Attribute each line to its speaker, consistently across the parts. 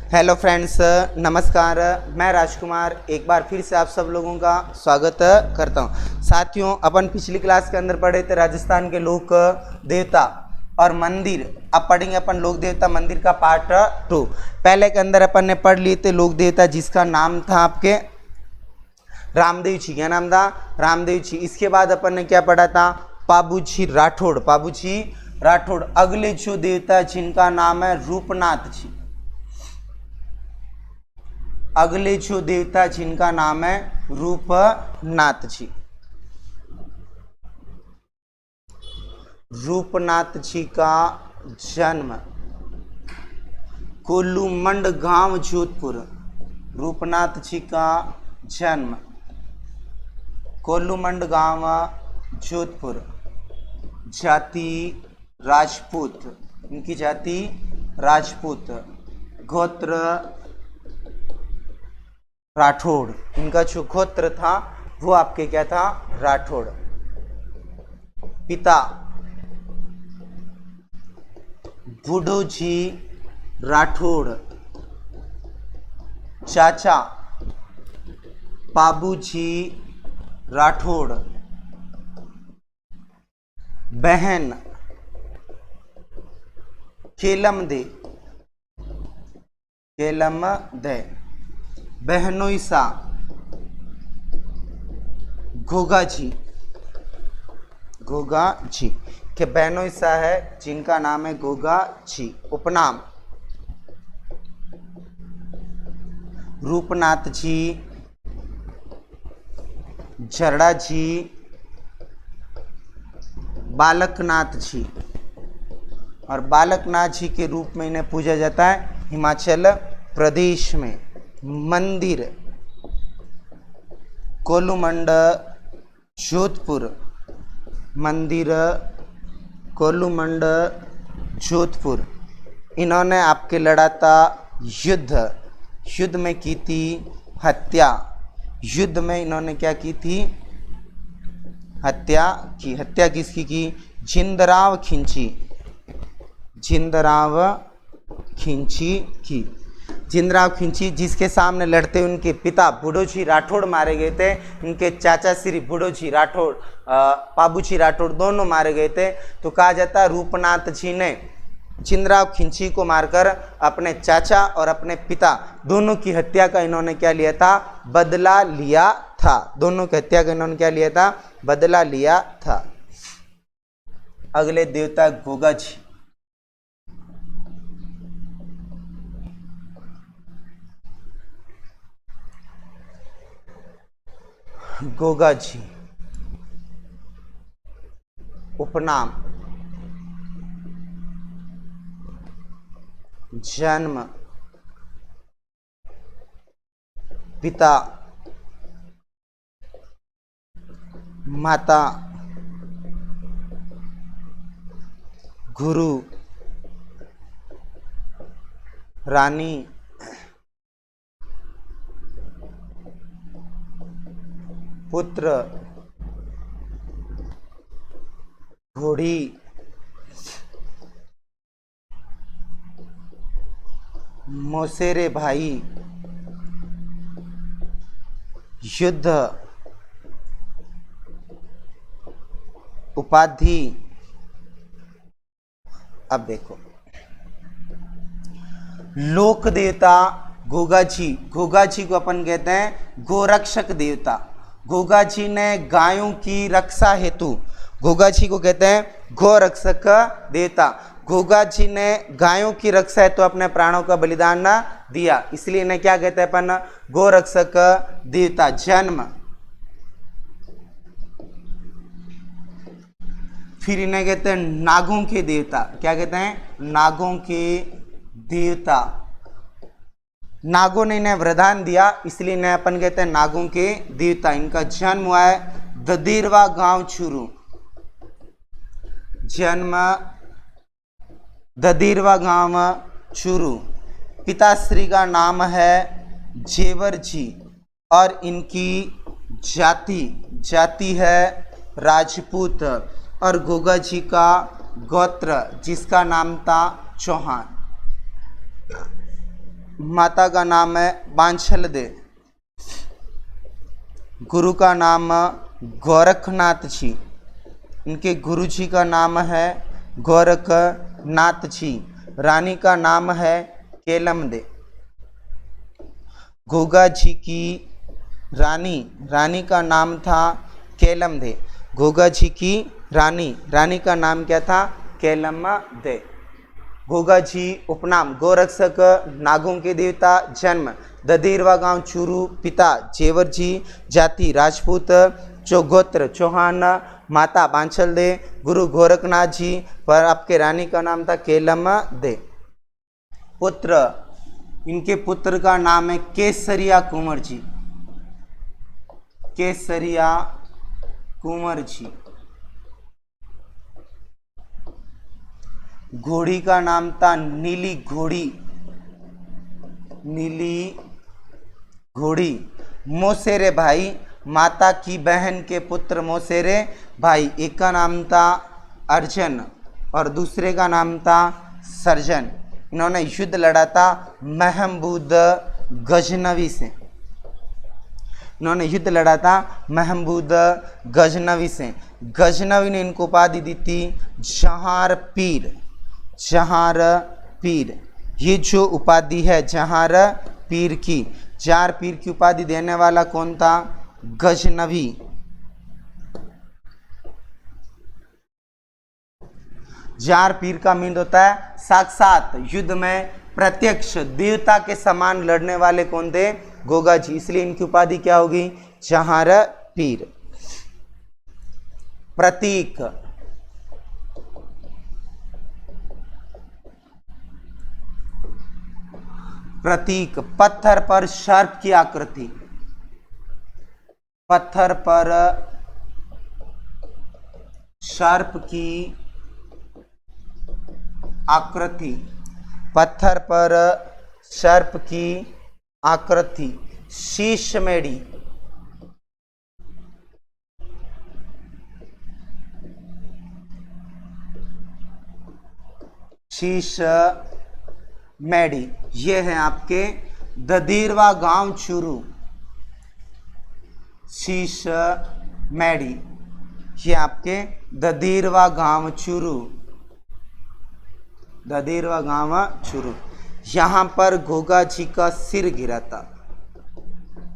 Speaker 1: Hello friends, नमस्कार। मैं राजकुमार एक बार फिर से आप सब लोगों का स्वागत करता हूं। साथियों, अपन पिछली क्लास के अंदर पढ़े थे राजस्थान के लोक देवता और मंदिर। अब पढ़ेंगे अपन लोक देवता मंदिर का पार्ट 2। पहले के अंदर अपन ने पढ़ लिए थे लोक देवता जिसका नाम था आपके रामदेव जी। क्या नाम था? रामदेव जी। इसके बाद अपन ने क्या पढ़ा था? पाबूजी राठौड़। पाबूजी राठौड़। अगले जो देवता जिनका नाम है रूपनाथ जी। अगले जो देवता जिनका नाम है रूपनाथ जी। रूपनाथ जी का जन्म कोल्लूमंड गांव जोधपुर। रूपनाथ जी का जन्म कोल्लूमंड गांव जोधपुर। जाति राजपूत। इनकी जाति राजपूत। गोत्र राठौड़। इनका जो गोत्र था वो आपके क्या था? राठौड़। पिता बूढ़ोजी राठौड़। चाचा पाबूजी राठौड़। बहन केलमदे। केलमदे। बहनोईसा गोगाजी। गोगाजी के बहनोईसा है जिनका नाम है गोगाजी। उपनाम रूपनाथ जी, जरड़ा जी, बालकनाथ जी। और बालकनाथ जी के रूप में इन्हें पूजा जाता है हिमाचल प्रदेश में। मंदिर कोल्लूमंड जोधपुर। मंदिर कोल्लूमंड जोधपुर। इन्होंने आपके लड़ा था युद्ध। युद्ध में की थी हत्या। युद्ध में इन्होंने क्या की थी? हत्या की। हत्या किसकी की? जिंदराव खिंची। जिंदराव खिंची की। जिंदराव खिंची जिसके सामने लड़ते उनके पिता बूढ़ोजी राठौड़ मारे गए थे। इनके चाचा श्री बूढ़ोजी राठौड़, पाबूजी राठौड़ दोनों मारे गए थे। तो कहा जाता है रूपनाथ जी ने जिंदराव खिंची को मारकर अपने चाचा और अपने पिता दोनों की हत्या का इन्होंने क्या लिया था? बदला लिया था। दोनों की हत्या का इन्होंने क्या लिया था? बदला लिया था। अगले देवता गोगा जी। गोगा जी। उपनाम जन्म पिता माता गुरु रानी पुत्र घोड़ी मौसेरे भाई युद्ध उपाधि। अब देखो लोक देवता गोगा जी। गोगा जी को अपन कहते हैं गोरक्षक देवता। गोगा जी ने गायों की रक्षा हेतु, गोगा जी को कहते हैं गोरक्षक देवता। गोगा जी ने गायों की रक्षा हेतु अपने प्राणों का बलिदान दिया, इसलिए इन्हें क्या कहते हैं अपन? गोरक्षक देवता। जन्म फिर इन्हें कहते हैं नागों के देवता। क्या कहते हैं? नागों के देवता। नागों ने इन्हें वरदान दिया, इसलिए इन्हें अपन कहते हैं नागों के देवता। इनका जन्म हुआ है ददेरवा गांव चूरू। जन्म ददेरवा गांव चूरू। पिताश्री का नाम है जेवर जी और इनकी जाति है राजपूत। और गोगा जी का गोत्र जिसका नाम था चौहान। माता का नाम है बांछल दे। गुरु का नाम गोरखनाथ जी। इनके गुरु जी का नाम है गोरखनाथ जी। रानी का नाम है केलम दे। गोगा जी की रानी का नाम था केलम दे। गोगा जी की रानी का नाम क्या था? केलम दे। गोगा जी उपनाम गोरक्षक, नागों के देवता। जन्म ददेरवा गांव चूरू। पिता जेवर जी, जाति राजपूत, गोत्र चौहान, माता बांछल दे, गुरु गोरखनाथ जी, पर आपके रानी का नाम था केलम दे। पुत्र, इनके पुत्र का नाम है केसरिया कुंवर जी। केसरिया कुंवर जी। घोड़ी का नाम था नीली घोड़ी। नीली घोड़ी। मोसेरे भाई, माता की बहन के पुत्र मोसेरे भाई। एक का नाम था अर्जन और दूसरे का नाम था सर्जन। इन्होंने युद्ध लड़ा था महमूद गजनवी से। इन्होंने युद्ध लड़ा था महमूद गजनवी से। गजनवी ने इनको उपाधि दी थी जहार पीर। जहार पीर, ये जो उपाधि है जहार पीर की, जार पीर की उपाधि देने वाला कौन था? गजनवी। जार पीर का मीन होता है साक्षात युद्ध में प्रत्यक्ष देवता के समान लड़ने वाले कौन थे? गोगा जी। इसलिए इनकी उपाधि क्या होगी? जहार पीर। प्रतीक, प्रतीक पत्थर पर सर्प की आकृति। पत्थर पर सर्प की आकृति। पत्थर पर सर्प की आकृति। शीश मेढ़ी। शीश मेढ़ी, ये है आपके ददेरवा गांव चूरू। शीश मेढ़ी, ये आपके ददेरवा गांव चूरू। ददेरवा गांव चूरू। यहाँ पर गोगा जी का सिर गिरा था।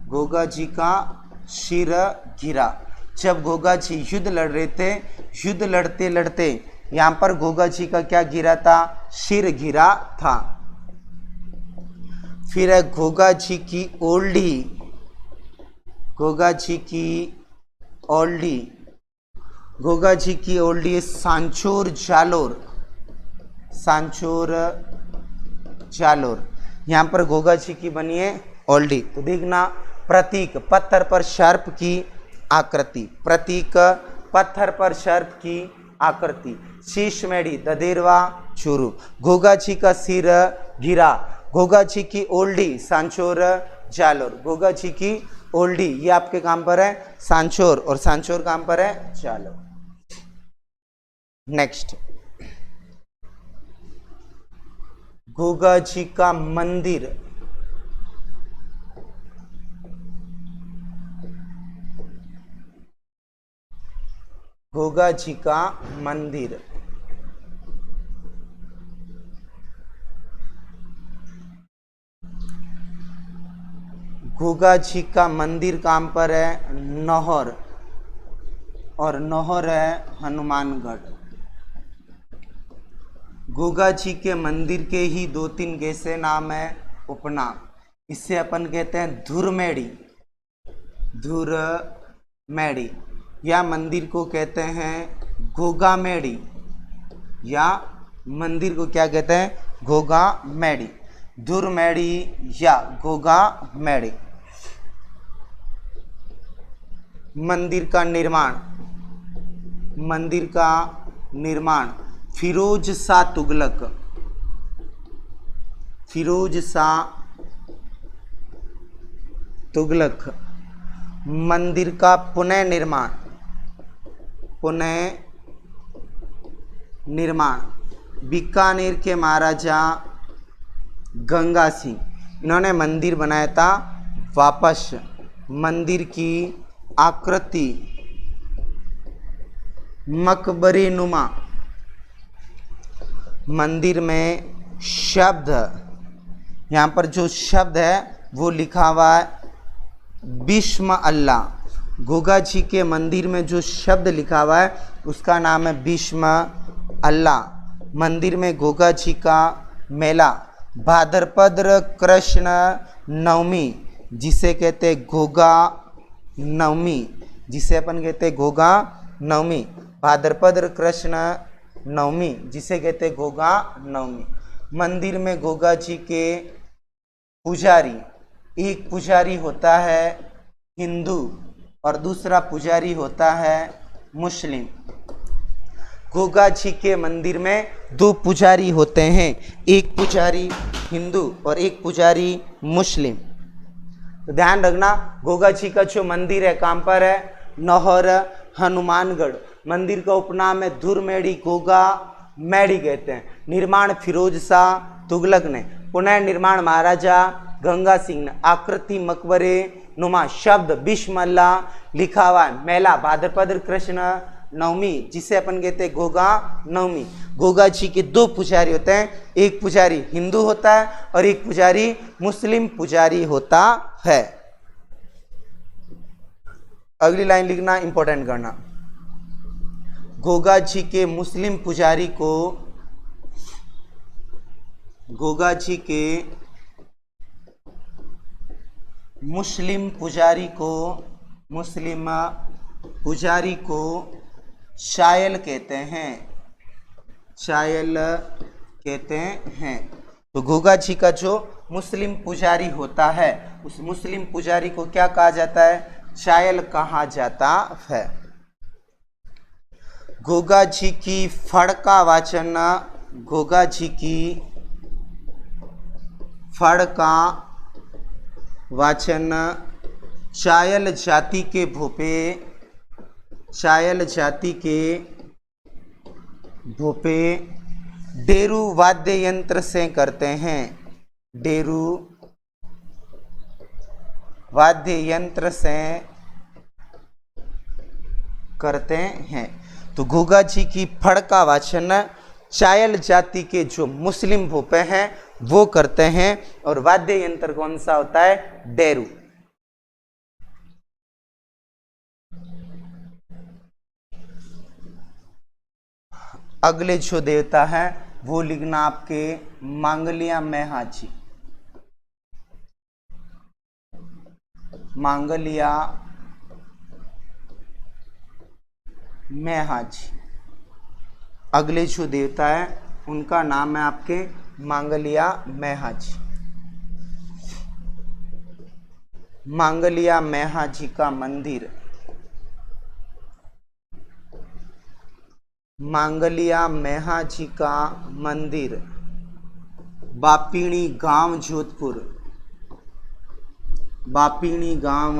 Speaker 1: गोगा जी का सिर गिरा जब गोगा जी युद्ध लड़ रहे थे। युद्ध लड़ते लड़ते यहाँ पर गोगा जी का क्या गिरा था? सिर गिरा था। फिर है गोगा जी की ओल्डी। गोगा जी की ओल्डी। गोगा जी की ओल्डी सांचोर जालोर। सांचोर जालोर। यहाँ पर गोगा जी की बनी है ओल्डी। तो देखना, प्रतीक पत्थर पर सर्प की आकृति। प्रतीक पत्थर पर सर्प की आकृति। शीश मेढ़ी ददेरवा चूरू। गोगा जी का सिर गिरा। गोगा जी की ओल्डी सांचोर जालोर। गोगा जी की ओल्डी ये आपके काम पर है सांचोर और सांचोर काम पर है जालोर। नेक्स्ट, गोगा जी का मंदिर। गोगा जी का मंदिर। गोगा जी का मंदिर काम पर है नौहर और नौहर है हनुमानगढ़। गोगा जी के मंदिर के ही दो तीन कैसे नाम है उपनाम। इससे अपन कहते हैं धुरमेड़ी। धुरमेड़ी या मंदिर को कहते हैं गोगा मेड़ी या मंदिर को क्या कहते हैं? गोगा मेड़ी। धुरमेड़ी या गोगा मेड़ी। मंदिर का निर्माण। मंदिर का निर्माण फिरोज शाह तुगलक। फिरोज शाह तुगलक। मंदिर का पुनः निर्माण। पुनः निर्माण बीकानेर के महाराजा गंगा सिंह। इन्होंने मंदिर बनाया था वापस। मंदिर की आकृति मकबरे नुमा। मंदिर में शब्द, यहाँ पर जो शब्द है वो लिखा हुआ है बिस्म अल्लाह। गोगा जी के मंदिर में जो शब्द लिखा हुआ है उसका नाम है बिस्म अल्लाह। मंदिर में गोगा जी का मेला भाद्रपद कृष्ण नवमी, जिसे कहते गोगा नवमी, जिसे अपन कहते गोगा नवमी, भाद्रपद कृष्ण नवमी, जिसे कहते गोगा नवमी। मंदिर में गोगा जी के पुजारी, एक पुजारी होता है हिंदू और दूसरा पुजारी होता है मुस्लिम। गोगा जी के मंदिर में दो पुजारी होते हैं, एक पुजारी हिंदू और एक पुजारी मुस्लिम। तो ध्यान रखना, गोगा जी का जो मंदिर है कहाँ पर है? नौहर हनुमानगढ़। मंदिर का उपनाम है धुरमेड़ी गोगा मैड़ी कहते हैं। निर्माण फिरोज शाह तुगलक ने, पुनः निर्माण महाराजा गंगा सिंह ने। आकृति मकबरे नुमा, शब्द बिस्म अल्लाह लिखा हुआ है। मेला भाद्रपद कृष्ण नवमी, जिसे अपन कहते हैं गोगा नवमी। गोगा जी के दो पुजारी होते हैं, एक पुजारी हिंदू होता है और एक पुजारी मुस्लिम पुजारी होता है। अगली लाइन लिखना, इंपॉर्टेंट करना। गोगा जी के मुस्लिम पुजारी को, गोगा जी के मुस्लिम पुजारी को, मुस्लिम पुजारी को शायल कहते हैं, शायल कहते हैं। तो गोगा जी का जो मुस्लिम पुजारी होता है उस मुस्लिम पुजारी को क्या कहा जाता है? शायल कहा जाता है। गोगा जी की फड़ का वाचन, गोगा जी की फड़ का वाचन चायल जाति के भोपे, चायल जाति के भोपे डेरू वाद्य यंत्र से करते हैं, डेरू वाद्य यंत्र से करते हैं। तो गोगा जी की फड़ का वाचन चायल जाति के जो मुस्लिम भोपे हैं वो करते हैं, और वाद्य यंत्र कौन सा होता है? डेरू। अगले जो देवता है वो लिखना आपके मांगलिया मेहाजी, मांगलिया मेहाजी। अगले जो देवता है उनका नाम है आपके मांगलिया मेहाजी। मांगलिया मेहाजी का मंदिर, मांगलिया मेहाजी का मंदिर बापीणी गांव जोधपुर, बापीणी गांव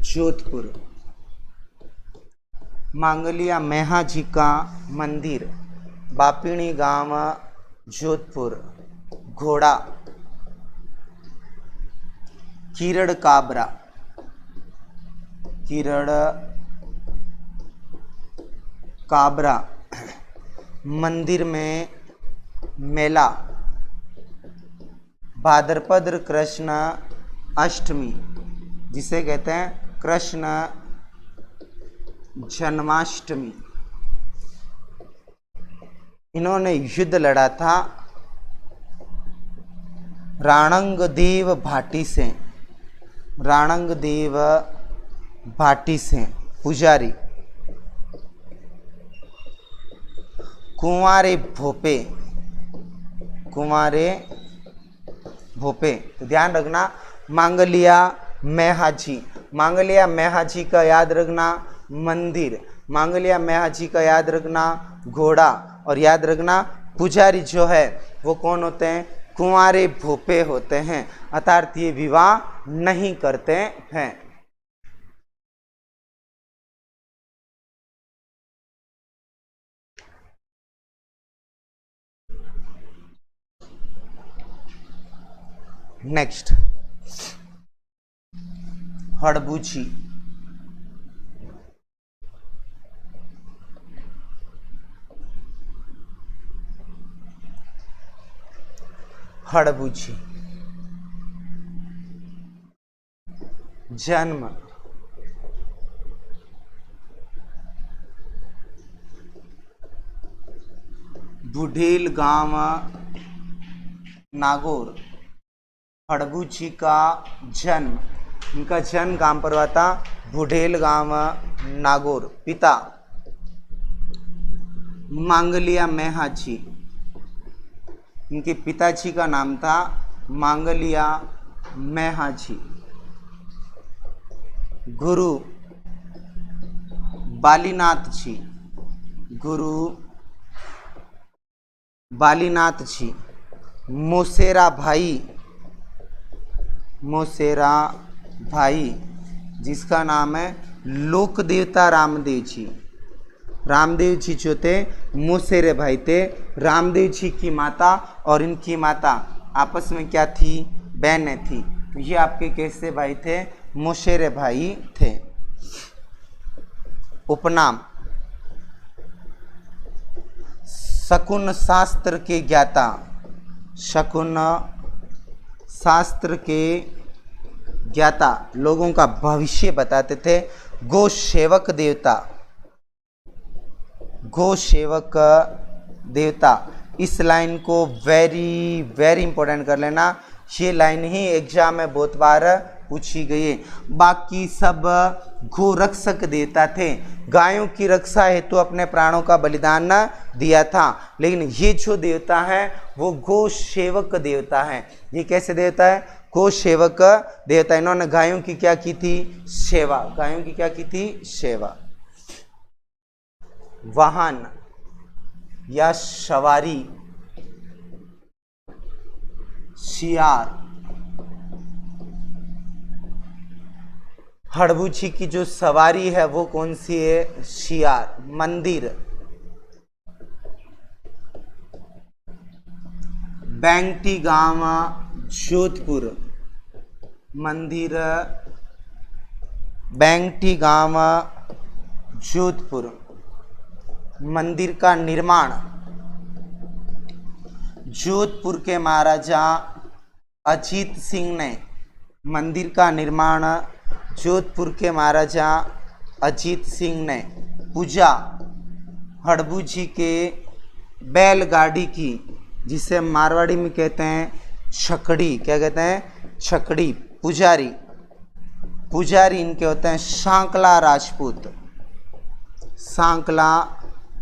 Speaker 1: जोधपुर। मांगलिया मेहाजी का मंदिर बापीणी गांव जोधपुर। घोड़ा किरण काबरा, किरण काबरा। मंदिर में मेला भाद्रपद कृष्ण अष्टमी, जिसे कहते हैं कृष्ण जन्माष्टमी। इन्होंने युद्ध लड़ा था राणंगदेव भाटी से, राणंगदेव भाटी से। पुजारी कुंवारे भोपे, कुंवारे भोपे। तो ध्यान रखना, मांगलिया मेहाजी, मांगलिया मेहाजी का याद रखना मंदिर, मांगलिया मेहाजी का याद रखना घोड़ा, और याद रखना पुजारी जो है वो कौन होते हैं? कुंवारे भोपे होते हैं, अर्थात ये विवाह नहीं करते हैं। नेक्स्ट हड़बूची, हड़बूची। जन्म बुढ़ेल गांव नागौर। हड़बूची का जन्म, इनका जन्म गांव पर हुआ था बुढ़ेल गांव नागौर। पिता मांगलिया मेहाची, इनके पिताजी का नाम था मांगलिया मेहाची। गुरु बालीनाथ जी, गुरु बालीनाथ जी। मोसेरा भाई, मोसेरा भाई जिसका नाम है लोक देवता रामदेव जी। रामदेव जी जो थे मोसेरे भाई थे। रामदेव जी की माता और इनकी माता आपस में क्या थी, बहनें थी। तो ये आपके कैसे भाई थे, मोसेरे भाई थे। उपनाम शकुन शास्त्र के ज्ञाता, शकुन शास्त्र के ज्ञाता, लोगों का भविष्य बताते थे। गो सेवक देवता, गो सेवक देवता। इस लाइन को वेरी वेरी इंपॉर्टेंट कर लेना, ये लाइन ही एग्जाम में बहुत बार पूछी गई है। बाकी सब गो रक्षक देवता थे, गायों की रक्षा हेतु अपने प्राणों का बलिदान दिया था। लेकिन ये जो देवता है वो गो सेवक देवता है। ये कैसे देवता है, गो सेवक देवता। इन्होंने गायों की क्या की थी, सेवा। गायों की क्या की थी, सेवा। वाहन या सवारी, शियार। हड़बूची की जो सवारी है वो कौन सी है, शियार। मंदिर बैंगटी गांव जोधपुर, मंदिर बैंगटी गांव जोधपुर। मंदिर का निर्माण जोधपुर के महाराजा अजीत सिंह ने, मंदिर का निर्माण जोधपुर के महाराजा अजीत सिंह ने। पूजा हड़बूची के बैलगाड़ी की, जिसे मारवाड़ी में कहते हैं छकड़ी। क्या कहते हैं, छकड़ी। पुजारी, पुजारी इनके होते हैं सांकला राजपूत, सांकला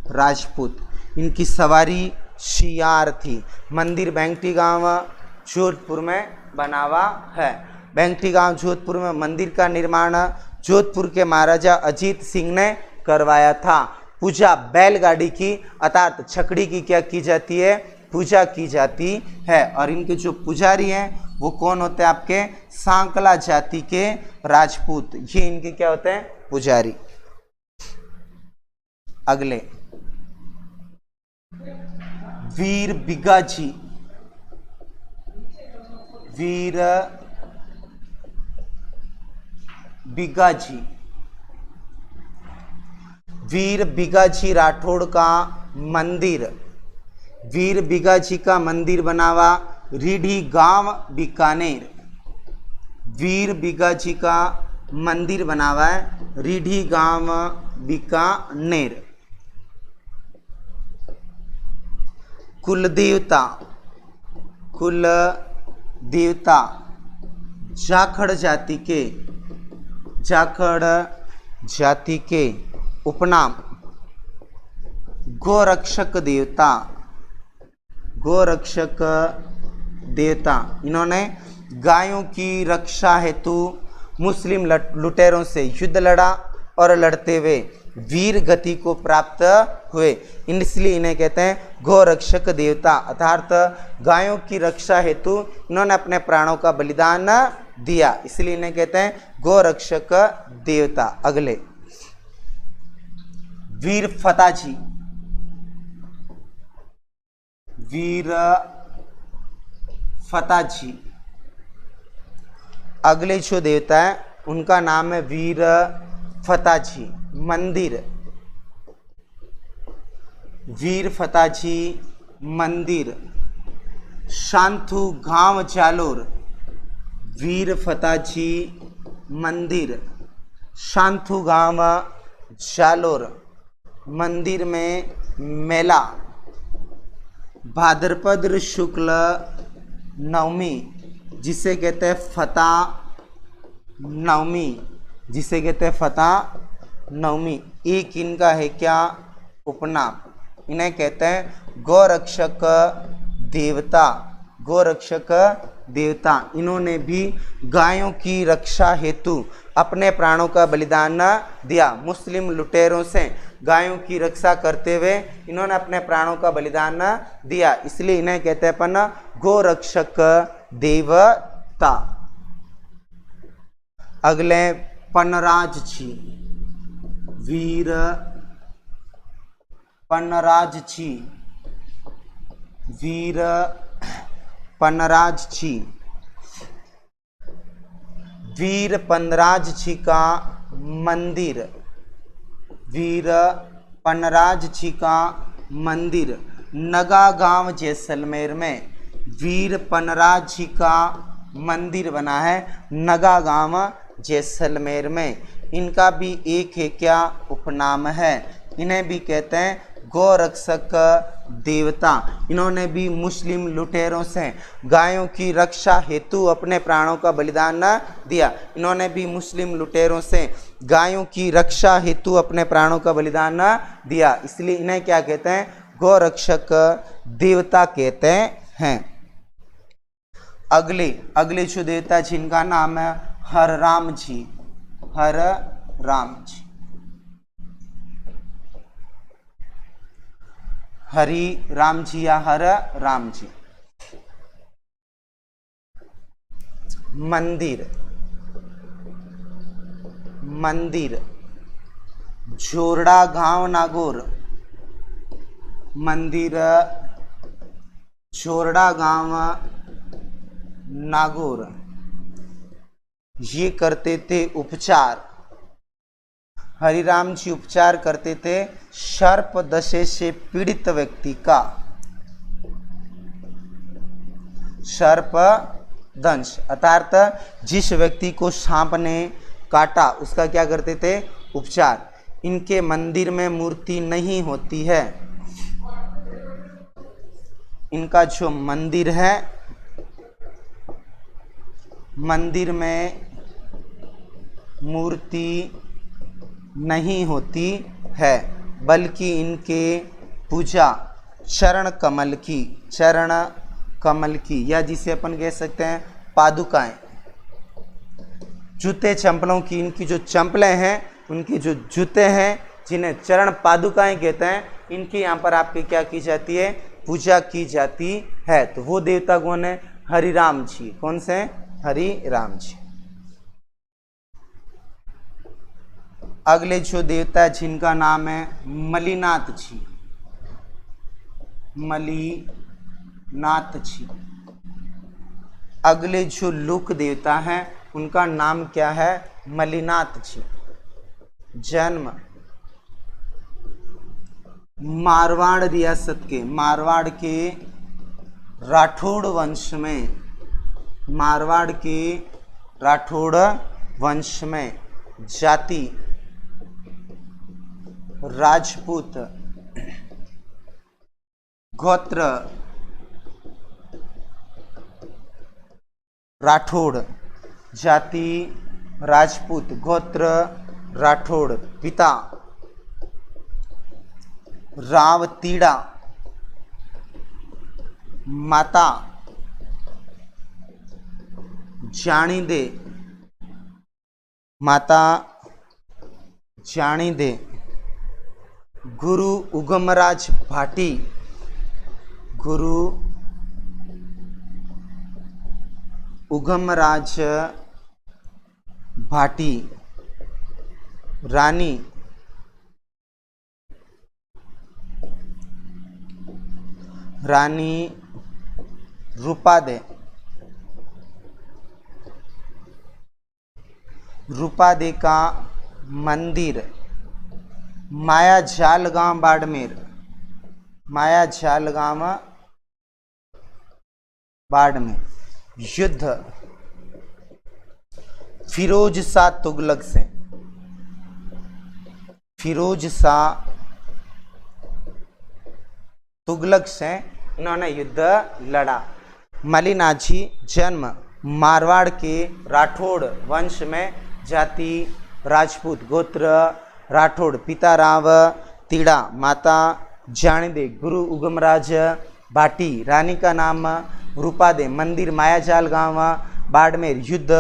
Speaker 1: राजपूत। इनकी सवारी शियार थी। मंदिर बैंगटी गांव जोधपुर में बना हुआ है। बैंगटी गांव जोधपुर में मंदिर का निर्माण जोधपुर के महाराजा अजीत सिंह ने करवाया था। पूजा बैलगाड़ी की अर्थात छकड़ी की क्या की जाती है, पूजा की जाती है। और इनके जो पुजारी हैं वो कौन होते हैं, आपके सांकला जाति के राजपूत। ये इनके क्या होते हैं, पुजारी। अगले वीर बिगाजी, वीर बिगाजी। वीर बिगाजी राठौड़ का मंदिर, वीर बिगाजी का मंदिर बना हुआ रीढ़ी गांव बीकानेर। वीर बिगाजी का मंदिर बना हुआ है रीढ़ी गांव बीकानेर। कुल देवता, कुल देवता जाखड़ जाति के, जाखड़ जाति के। उपनाम गोरक्षक देवता, गोरक्षक देवता। इन्होंने गायों की रक्षा हेतु मुस्लिम लुटेरों से युद्ध लड़ा और लड़ते हुए वीर गति को प्राप्त हुए, इसलिए इन्हें कहते हैं गोरक्षक देवता। अर्थात गायों की रक्षा हेतु इन्होंने अपने प्राणों का बलिदान दिया, इसलिए इन्हें कहते हैं गोरक्षक देवता। अगले वीर फताजी, वीर फताजी। अगले जो देवता है उनका नाम है वीर फताजी मंदिर, वीर फताजी मंदिर, शांतु गांव जालोर, वीर फताजी मंदिर, शांतु गांव जालोर। मंदिर में मेला, भाद्रपद शुक्ल नवमी जिसे कहते हैं फता नवमी, जिसे कहते हैं फता नवमी। एक इनका है क्या उपनाम, इन्हें कहते हैं गौरक्षक देवता, गौरक्षक देवता। इन्होंने भी गायों की रक्षा हेतु अपने प्राणों का बलिदान दिया। मुस्लिम लुटेरों से गायों की रक्षा करते हुए इन्होंने अपने प्राणों का बलिदान दिया, इसलिए इन्हें कहते हैं अपन गौरक्षक देवता। अगले पनराज जी, वीर पनराज जी, वीर पनराज जी। वीर पनराज जी का मंदिर, वीर पनराज जी का मंदिर नगा गांव जैसलमेर में वीर पनराज जी का मंदिर बना है, नगा गांव जैसलमेर में। इनका भी एक है क्या उपनाम है, इन्हें भी कहते हैं गौरक्षक देवता। इन्होंने भी मुस्लिम लुटेरों से गायों की रक्षा हेतु अपने प्राणों का बलिदान दिया। इन्होंने भी मुस्लिम लुटेरों से गायों की रक्षा हेतु अपने प्राणों का बलिदान दिया, इसलिए इन्हें क्या कहते हैं गौरक्षक देवता कहते हैं। अगले जो देवता जिनका नाम है हर राम जी, हर राम जी, हरि राम जी या हर राम जी। मंदिर, मंदिर जोरड़ा गांव नागौर, मंदिर जोरड़ा गांव नागौर। ये करते थे उपचार, हरिराम जी उपचार करते थे सर्प दशे से पीड़ित व्यक्ति का, सर्प दंश अर्थात जिस व्यक्ति को सांप ने काटा उसका क्या करते थे उपचार। इनके मंदिर में मूर्ति नहीं होती है, इनका जो मंदिर है मंदिर में मूर्ति नहीं होती है, बल्कि इनके पूजा चरण कमल की, चरण कमल की, या जिसे अपन कह सकते हैं पादुकाएं, जूते चंपलों की। इनकी जो चंपलें हैं उनकी जो जूते हैं जिन्हें चरण पादुकाएं कहते हैं, इनकी यहाँ पर आपकी क्या की जाती है पूजा की जाती है। तो वो देवता कौन है हरिराम जी। कौन से हरि राम जी। अगले जो देवता है जिनका नाम है मलिनाथ जी, मलिनाथ जी। अगले जो लोक देवता हैं उनका नाम क्या है मलिनाथ जी। जन्म मारवाड़ रियासत के, मारवाड़ के राठौड़ वंश में, मारवाड़ के राठौड़ वंश में। जाति राजपूत, गोत्र राठौड़, जाति राजपूत, गोत्र राठौड़। पिता रावतीड़ा, माता जानी दे, माता जानी दे। गुरु उगमराज भाटी, गुरु उगमराज भाटी। रानी रानी रूपा दे, रूपादे का मंदिर मायाजाल गांव बाड़मेर, मायाजाल गांव बाड़मेर। युद्ध फिरोज शाह तुगलक से, फिरोज शाह तुगलक से इन्होंने युद्ध लड़ा। मलिनाजी जन्म मारवाड़ के राठौड़ वंश में, जाति राजपूत, गोत्र राठौड़, पिता राव तीड़ा, माता जानिदे, गुरु उगमराज भाटी, रानी का नाम रूपादे, मंदिर मायाजाल गांव बाड़मेर। युद्ध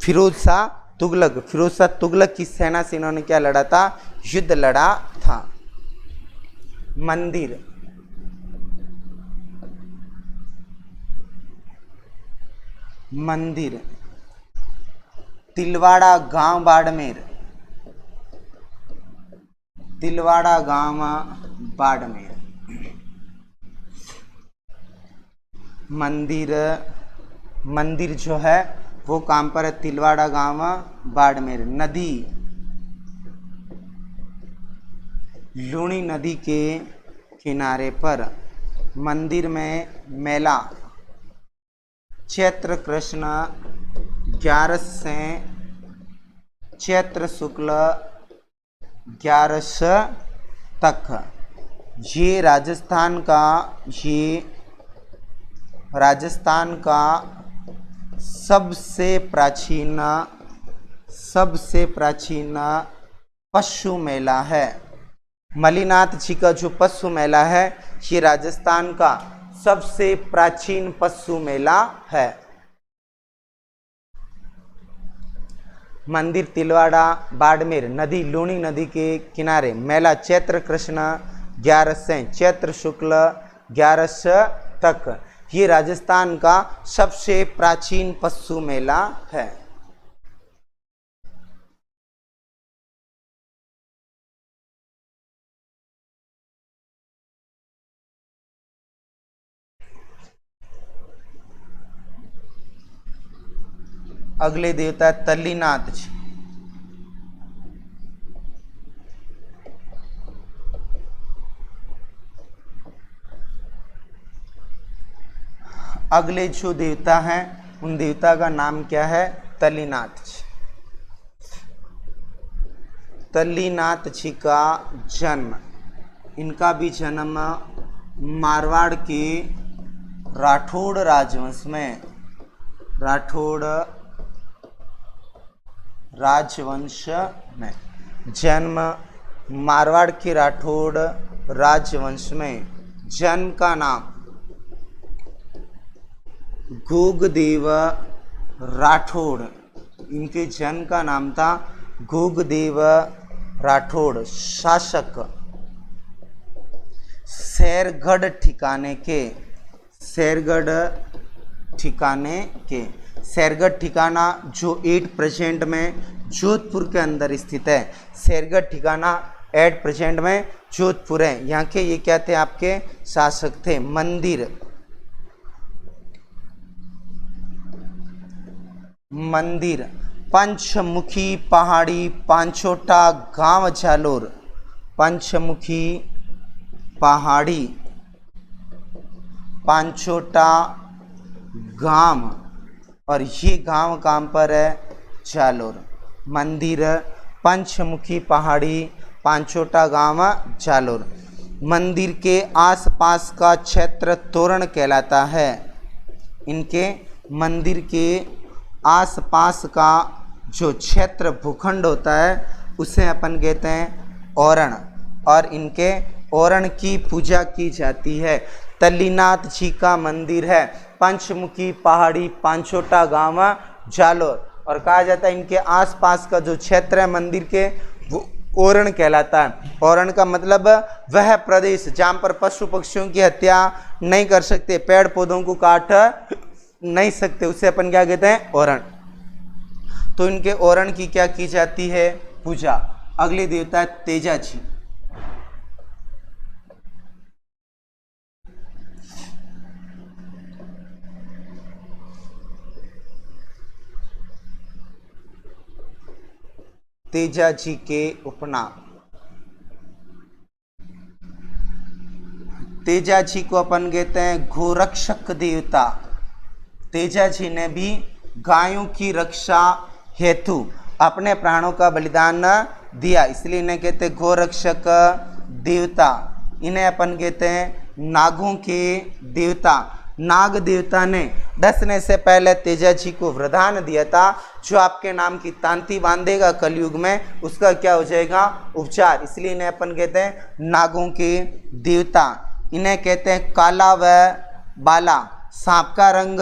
Speaker 1: फिरोज शाह तुगलक, फिरोज शाह तुगलक की सेना से इन्होंने क्या लड़ा था? युद्ध लड़ा था। मंदिर मंदिर तिलवाड़ा गांव बाड़मेर, तिलवाड़ा गांव बाड़मेर। मंदिर मंदिर जो है वो कहाँ पर है? तिलवाड़ा गांव बाड़मेर। नदी लूणी नदी के किनारे पर। मंदिर में मेला चैत्र कृष्ण 11 से चैत्र शुक्ल 11 तक। ये राजस्थान का सबसे प्राचीन पशु मेला है। मलिनाथ जी का जो पशु मेला है ये राजस्थान का सबसे प्राचीन पशु मेला है। मंदिर तिलवाड़ा बाड़मेर, नदी लूणी नदी के किनारे, मेला चैत्र कृष्ण 11 से चैत्र शुक्ल 11 तक। ये राजस्थान का सबसे प्राचीन पशु मेला है। अगले देवता तल्लीनाथ जी। अगले जो देवता हैं उन देवता का नाम क्या है? तल्लीनाथ जी। तल्लीनाथ जी का जन्म, इनका भी जन्म मारवाड़ के राठौड़ राजवंश में, राठौड़ राजवंश में जन्म, मारवाड़ के राठौड़ राजवंश में। जन्म का नाम गोगदेव राठौड़, इनके जन्म का नाम था गोगदेव राठौड़। शासक शेरगढ़ ठिकाने के, शेरगढ़ ठिकाने के। शेरगढ़ ठिकाना जो 8% में जोधपुर के अंदर स्थित है। शेरगढ़ ठिकाना 8% में जोधपुर है। यहाँ के ये क्या थे? आपके शासक थे। मंदिर पंचमुखी पहाड़ी पांचोटा गांव जालोर, पंचमुखी पहाड़ी पांचोटा गांव, और ये गांव कहाँ पर है? जालोर। मंदिर पंचमुखी पहाड़ी पांचोटा गांव जालोर। मंदिर के आसपास का क्षेत्र तोरण कहलाता है। इनके मंदिर के आसपास का जो क्षेत्र भूखंड होता है उसे अपन कहते हैं ओरण, और इनके ओरण की पूजा की जाती है। तल्लीनाथ जी का मंदिर है पंचमुखी पहाड़ी पांचोटा गांव जालोर, और कहा जाता है इनके आसपास का जो क्षेत्र है मंदिर के वो ओरण कहलाता है। ओरण का मतलब वह प्रदेश जहाँ पर पशु पक्षियों की हत्या नहीं कर सकते, पेड़ पौधों को काट नहीं सकते, उसे अपन क्या कहते हैं? ओरण। तो इनके ओरण की क्या की जाती है? पूजा। अगले देवता है तेजा जी। तेजा जी के उपनाम। तेजा जी को अपन कहते हैं गोरक्षक देवता। तेजा जी ने भी गायों की रक्षा हेतु अपने प्राणों का बलिदान दिया, इसलिए इन्हें कहते हैं गोरक्षक देवता। इन्हें अपन कहते हैं नागों के देवता। नाग देवता ने डसने से पहले तेजा जी को वरदान दिया था, जो आपके नाम की तांती बांधेगा कलयुग में उसका क्या हो जाएगा, उपचार। इसलिए इन्हें अपन कहते हैं नागों के देवता। इन्हें कहते हैं काला व बाला। सांप का रंग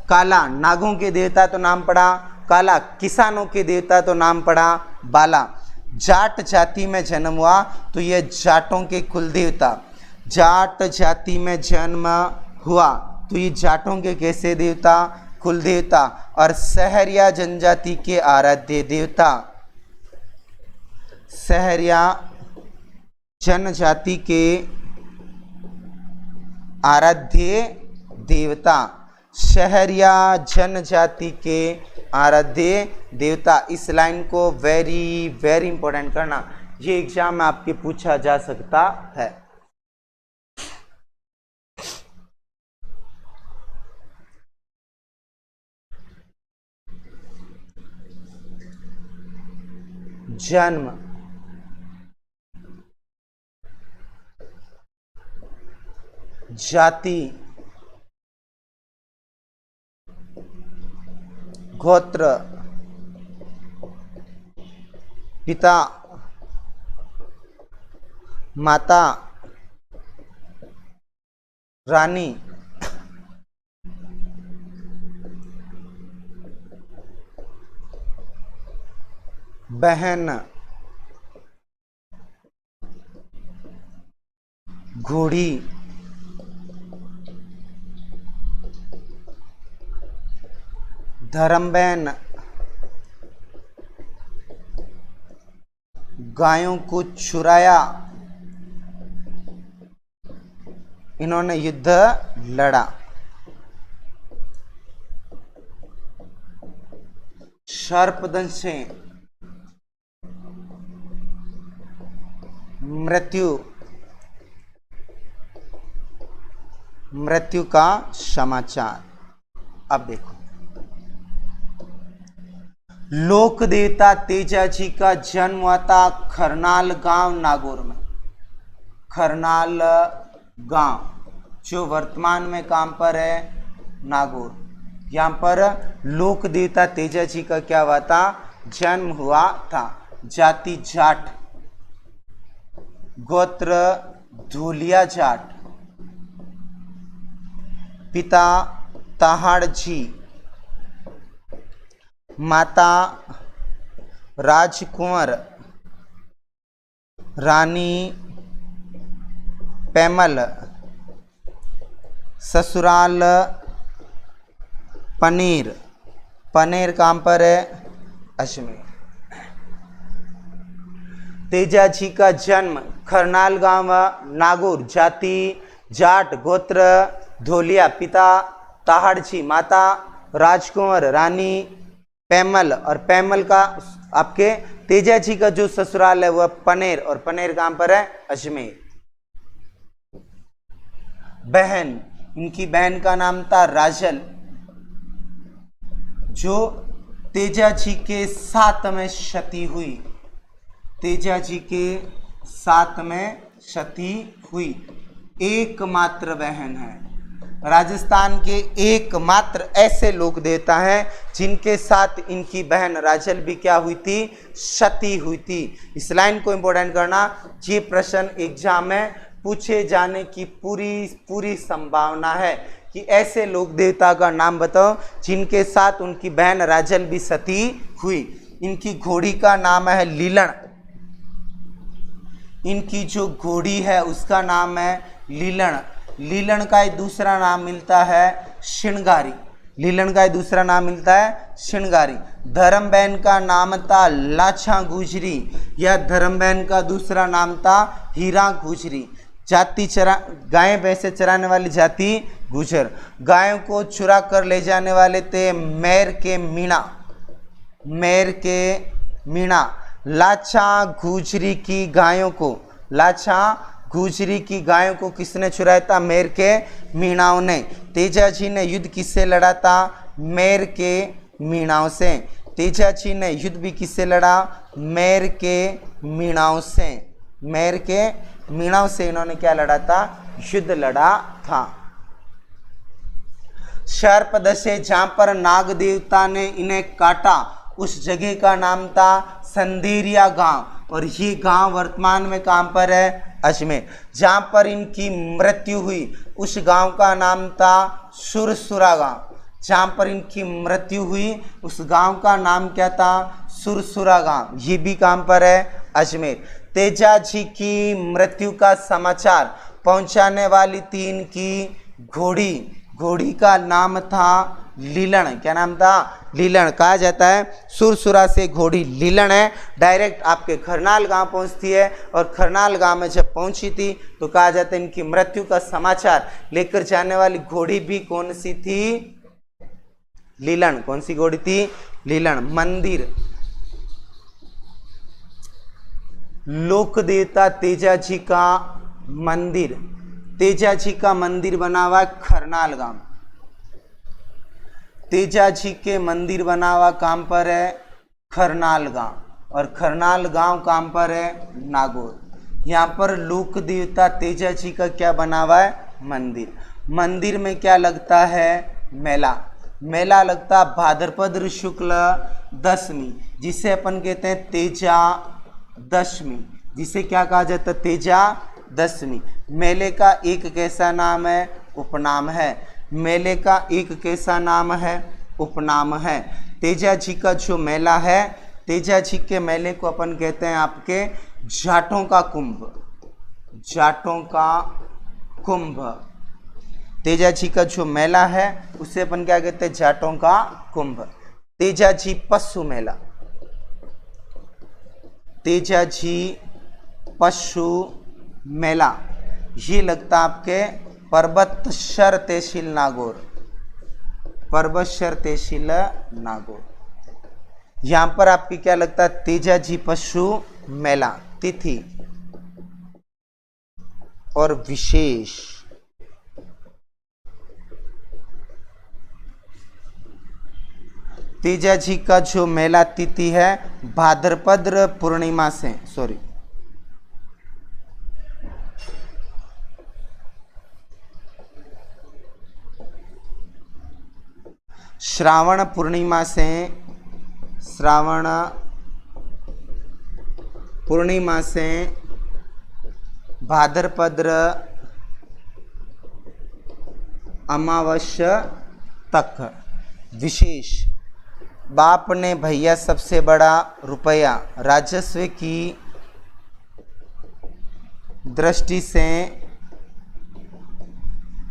Speaker 1: काला, नागों के देवता तो नाम पड़ा काला, किसानों के देवता तो नाम पड़ा बाला। जाट जाति में जन्म हुआ तो ये जाटों के कुल देवता। जाट जाति में जन्म हुआ तो ये जाटों के कैसे देवता, कुल देवता। और सहरिया जनजाति के आराध्य देवता, सहरिया जनजाति के आराध्य देवता, शहरिया जनजाति के आराध्य देवता। इस लाइन को वेरी वेरी इंपॉर्टेंट करना, ये एग्जाम में आपके पूछा जा सकता है। जन्म, जाति, गोत्र, पिता, माता, रानी, बहन, घोड़ी, धर्मबहन, गायों को चुराया, इन्होंने युद्ध लड़ा। सर्पदंशे, मृत्यु, मृत्यु का समाचार। अब देखो, लोक देवता तेजा जी का जन्म हुआ था खरनाल गांव नागौर में। खरनाल गांव जो वर्तमान में कहां पर है, नागौर। यहाँ पर लोक देवता तेजा जी का क्या हुआ था, जन्म हुआ था। जाति जाट, गोत्र धूलिया जाट, पिता ताहाड़ जी, माता राजकुंवर रानी पैमल, ससुराल पनीर, पनीर कहाँ पर है, अजमेर। तेजा जी का जन्म खरनाल गांव नागौर, जाति जाट, गोत्र धोलिया, पिता ताहाड़ जी, माता राजकुंवर रानी पैमल, और पैमल का आपके तेजा जी का जो ससुराल है वह पनेर, और पनेर कहां पर है, अजमेर। बहन, इनकी बहन का नाम था राजल, जो तेजा जी के साथ में सती हुई। तेजा जी के साथ में सती हुई, एकमात्र बहन है। राजस्थान के एकमात्र ऐसे लोक देवता हैं जिनके साथ इनकी बहन राजल भी क्या हुई थी, सती हुई थी। इस लाइन को इंपॉर्टेंट करना, ये प्रश्न एग्जाम में पूछे जाने की पूरी संभावना है कि ऐसे लोक देवता का नाम बताओ जिनके साथ उनकी बहन राजल भी सती हुई। इनकी घोड़ी का नाम है लीलन। इनकी जो घोड़ी है उसका नाम है लीलन। लीलन का एक दूसरा नाम मिलता है श्रृंगारी। लीलन का एक दूसरा नाम मिलता है श्रृंगारी। धर्मबहन का नाम था लाछा गुजरी, या धर्मबहन का दूसरा नाम था हीरा गुजरी। जाति गाय भैंसे चराने वाली जाति गुजर। गायों को चुरा कर ले जाने वाले थे मेर के मीणा। मेर के मीणा। लाछा गुजरी की गायों को, लाछा गुजरी की गायों को किसने चुराया था? मेर के मीणाओं ने। तेजाजी ने युद्ध किससे लड़ा था? मेर के मीणाओं से। तेजाजी ने युद्ध भी किससे लड़ा? मेर के मीणाओं से। मेर के मीणाओं से इन्होंने क्या लड़ा था? युद्ध लड़ा था। सर्प दशे जहां पर नाग देवता ने इन्हें काटा उस जगह का नाम था संधेरिया गांव, और ये गांव वर्तमान में कहां पर है? अजमेर। जहां पर इनकी मृत्यु हुई उस गांव का नाम था सुरसुरा गांव। जहां पर इनकी मृत्यु हुई उस गांव का नाम क्या था? सुरसुरा गांव। ये भी कहां पर है? अजमेर। तेजाजी की मृत्यु का समाचार पहुंचाने वाली थी इनकी घोड़ी। घोड़ी का नाम था लीलन। क्या नाम था? लीलन। कहा जाता है सुरसुरा से घोड़ी लीलन है, डायरेक्ट आपके खरनाल गांव पहुंचती है, और खरनाल गांव में जब पहुंची थी तो कहा जाता है इनकी मृत्यु का समाचार लेकर जाने वाली घोड़ी भी कौन सी थी? लीलन। कौन सी घोड़ी थी? लीलन। मंदिर, लोक देवता तेजाजी का मंदिर। तेजाजी का मंदिर बना हुआ खरनाल गांव। तेजाजी के मंदिर बना हुआ कहां पर है? खरनाल गांव। और खरनाल गांव कहां पर है? नागौर। यहाँ पर लोक देवता तेजाजी का क्या बना हुआ है? मंदिर। मंदिर में क्या लगता है? मेला। मेला लगता भाद्रपद शुक्ल दशमी, जिसे अपन कहते हैं तेजा दशमी, जिसे क्या कहा जाता है? तेजा दशमी। मेले का एक कैसा नाम है? उपनाम है। मेले का एक कैसा नाम है? उपनाम है। तेजाजी का जो मेला है, तेजाजी के मेले को अपन कहते हैं आपके जाटों का कुंभ। जाटों का कुंभ। तेजाजी का जो मेला है उसे अपन क्या कहते हैं? जाटों का कुंभ। तेजाजी पशु मेला। तेजाजी पशु मेला ये लगता आपके पर्वतशर तहसील नागौर। पर्वतशर तहसील नागौर। यहां पर आपकी क्या लगता है? तेजाजी पशु मेला। तिथि और विशेष, तेजाजी का जो मेला तिथि है भाद्रपद पूर्णिमा से, सॉरी श्रावण पूर्णिमा से, श्रावण पूर्णिमा से भाद्रपद अमावस्या तक। विशेष, बाप ने भैया सबसे बड़ा रुपया राजस्व की दृष्टि से,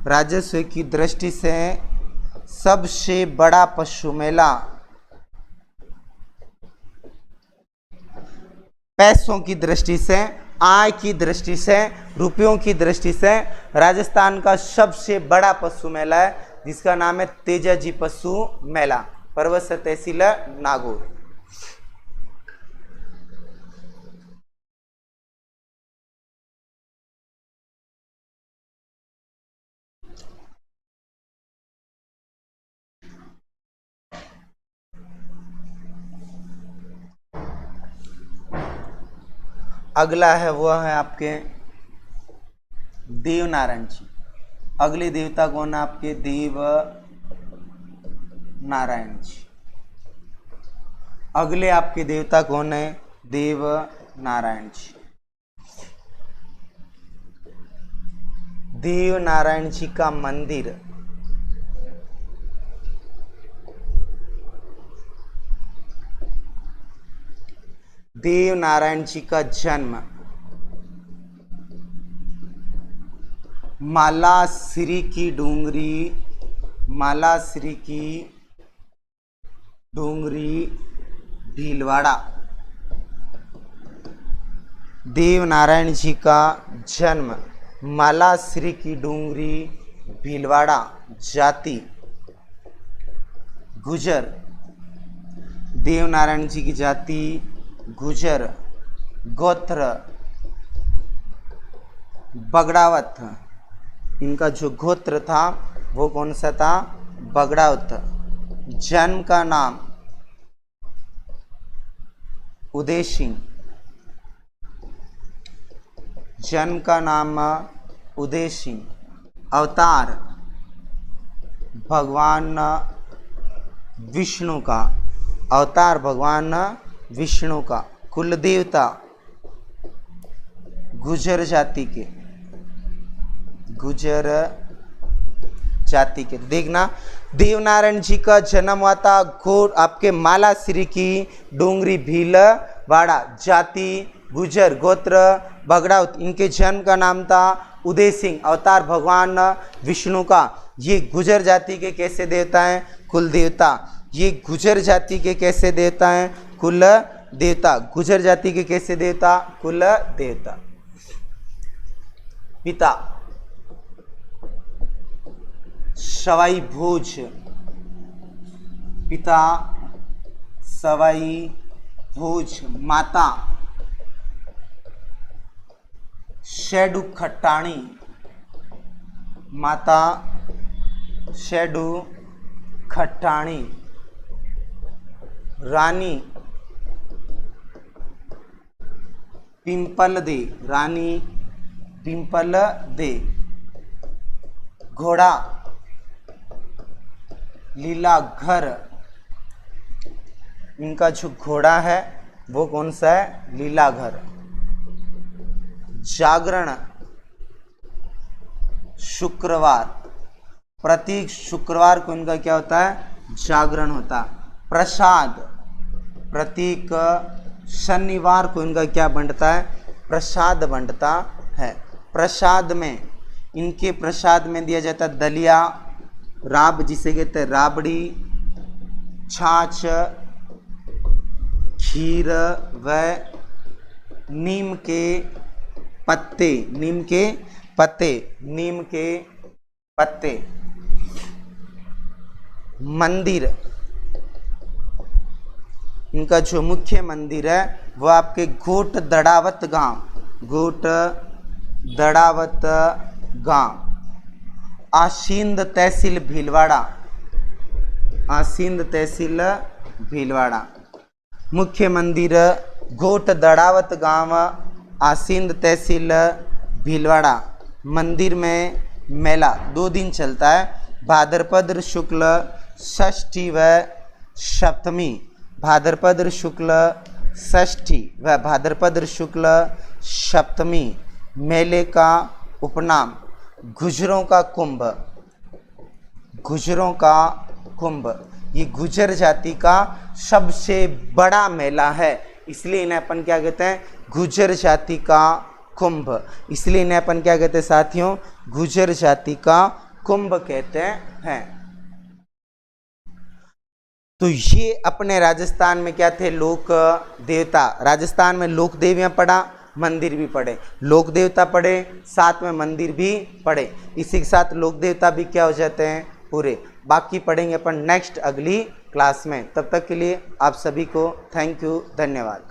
Speaker 1: राजस्व की दृष्टि से सबसे बड़ा पशु मेला, पैसों की दृष्टि से, आय की दृष्टि से, रुपयों की दृष्टि से राजस्थान का सबसे बड़ा पशु मेला है, जिसका नाम है तेजाजी पशु मेला, पर्वत तहसील नागौर। अगला है वो है आपके देव नारायण जी। अगले देवता कौन है आपके? देव नारायण जी। अगले आपके देवता कौन है? देव नारायण जी। देव नारायण जी का मंदिर, देव नारायण जी का जन्म मालाश्री की डूंगरी, मालाश्री की डूंगरी भीलवाड़ा। देव नारायण जी का जन्म मालाश्री की डूंगरी भीलवाड़ा। जाति गुजर। देव नारायण जी की जाति गुजर गोत्र बगड़ावत, इनका जो गोत्र था वो कौन सा था? बगड़ावत। जन्म का नाम उदय सिंह, जन्म का नाम उदय सिंह। अवतार भगवान विष्णु का, अवतार भगवान विष्णु का। कुल देवता गुजर जाति के, गुजर जाति के। देखना, देवनारायण जी का जन्म हुआ था घोर आपके मालाश्री की डोंगरी भीलवाड़ा, जाति गुजर, गोत्र बगड़ावत। इनके जन्म का नाम था उदय सिंह, अवतार भगवान विष्णु का। ये गुजर जाति के कैसे देवता हैं? कुल देवता। ये गुजर जाति के कैसे देवता हैं? कुल देवता। गुजर जाति के कैसे देवता? कुल देवता। पिता सवाई भोज, पिता सवाई भोज। माता शेडू खट्टाणी, माता शेडू खट्टाणी। रानी पिंपल दे, रानी पिंपल दे। घोड़ा लीलाघर, इनका जो घोड़ा है वो कौन सा है? लीलाघर। जागरण शुक्रवार, प्रतीक शुक्रवार को इनका क्या होता है? जागरण होता। प्रसाद प्रतीक शनिवार को इनका क्या बंटता है? प्रसाद बंटता है। प्रसाद में इनके प्रसाद में दिया जाता है दलिया, राब जिसे कहते हैं राबड़ी, छाछ, खीर व नीम के पत्ते, नीम के पत्ते, नीम के पत्ते। मंदिर, इनका जो मुख्य मंदिर है वो आपके घोट दड़ावत गांव, घोट दड़ावत गांव। आसींद तहसील भीलवाड़ा, आसींद तहसील भीलवाड़ा। मुख्य मंदिर घोट दड़ावत गांव, आसींद तहसील भीलवाड़ा। मंदिर में मेला 2 दिन चलता है, भाद्रपद शुक्ल षष्ठी व सप्तमी, भाद्रपद शुक्ल षष्ठी व भाद्रपद शुक्ल सप्तमी। मेले का उपनाम गुजरों का कुंभ, गुजरों का कुंभ। ये गुजर जाति का सबसे बड़ा मेला है, इसलिए इन्हें अपन क्या कहते हैं? गुजर जाति का कुंभ। इसलिए इन्हें अपन क्या कहते हैं साथियों? गुजर जाति का कुंभ कहते हैं। तो ये अपने राजस्थान में क्या थे? लोक देवता। राजस्थान में लोक देवियाँ पढ़ा, मंदिर भी पढ़े, लोक देवता पढ़े, साथ में मंदिर भी पढ़े। इसी के साथ लोक देवता भी क्या हो जाते हैं? पूरे। बाकी पढ़ेंगे अपन नेक्स्ट अगली क्लास में। तब तक के लिए आप सभी को थैंक यू, धन्यवाद।